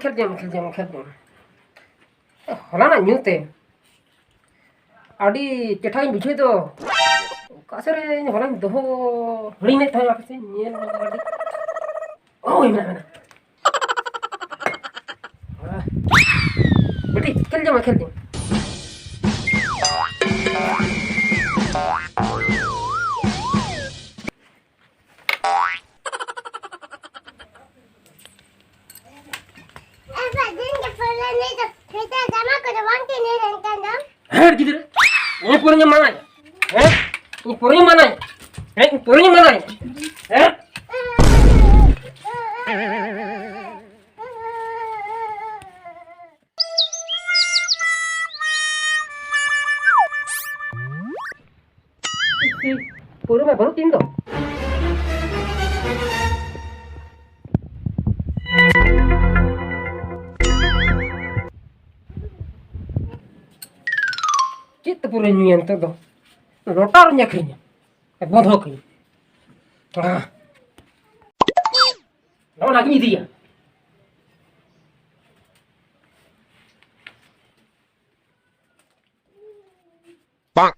खेल दियम होला ना न्यूते आडी चेठाई बुझे तो कासरे होला दोहो हड़ी ने था आपसे नियल गाड़ी ओए मेना बेटी खेल दियम Hei, gitu. Ini purnya mana? Ini purnya mana? Ini purnya mana? Puru mah baru tindo. Kita pura nyuyan tu do, rotar nyakrinya, bodoh kini. Lawan lagi ni dia. Bang.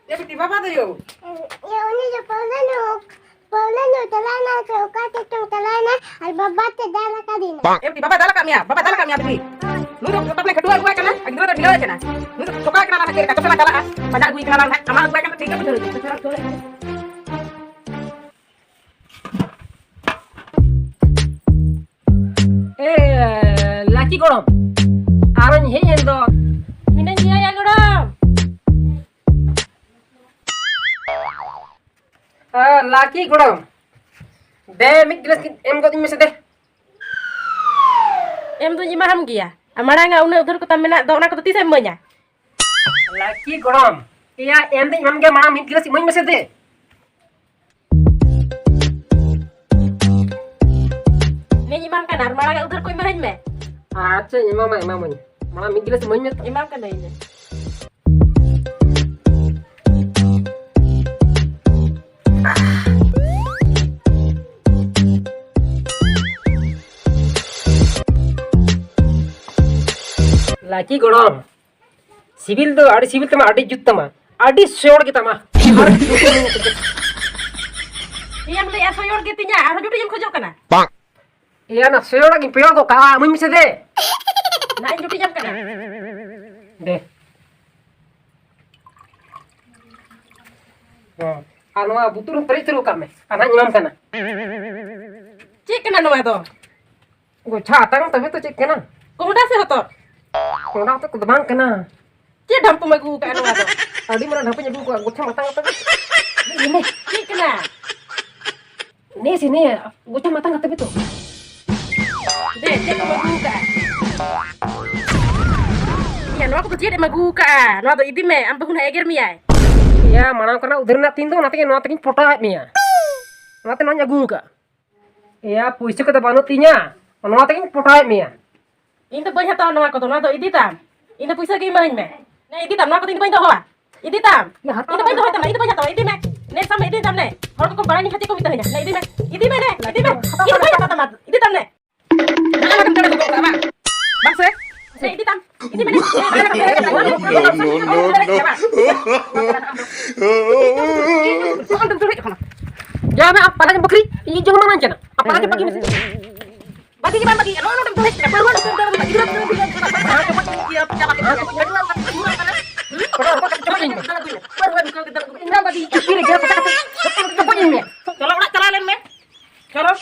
Ya betul apa tu yo? Ya ini je Paulano talana ke ukate tung talana al babate dala kadina. Ya betul bapa dalam kami abdi. Lu tu bapa kedua gua kana, agak tu dia kana. Lu tu suka kana nak kira kacau dalam banyak gua kana amal gua kana tiga betul. Laki gorom. Aran he endo. Minan dia ya gorom. Laki gorom. De mik gelas em ko tin deh. Em tu nyimaham kia. Amara nga una udur ko tamena do na ko ti sem nya. Laki gorom. Iya em tin mam ge mana mik gelas imoi mese deh. Ne nyimam kan amara nga udur ko imahin me. Acha imam mana mik gelas imoi me. Imam kan ini. Laki gorom. Sibil do adi sibil tama adi jut tama. Adi seor kita mah. Iya mle aso yor gitinya, aso jutu jam khojok kana. Bang. Iya na seor lagi peor do kala amoi mese deh. Na jutu jam kana. Deh. Anu butur peritur kami. Anak imam kana. Cik kana no do. Gue catang tapi tu cek kana. Komuda se hoto. Orang tu kudang kana. Cik dampu magu ka no do. Adi mana dapat nyebu gue matang apa? Ini cik kana. Ini sini gue matang tapi tu. Deh, cik ko magu ka. Iya, no aku cik de magu ka. No do idi me ambu na eger mi ai. Iya, mana karena udah nak tindo nanti kan pota mia. Nanti nanya gue ka. Iya, puisi kata banutinya. Nanti kan pota mia. Ini tu banyak tahu nama aku tu, nama tu idi tam. Ini puisa ke imahin me. Nah idi tam, nama aku ini banyak tahu ah. Idi tam. Ini banyak tahu tam, ini banyak tahu idi me. Nih sama idi tam nih. Orang kau barang ni hati kau minta hanya. Nah idi me, idi me nih, idi me. Ini banyak tahu tam, idi tam nih. Nah macam mana tu apa? Bang se. Nah idi tam, idi me nih. No. Jangan apa lagi bakri? Ini jangan mana aja. Apa lagi pagi mesti. Bagi gimana bagi? No tulis. Kalau nak carain me. Kalau.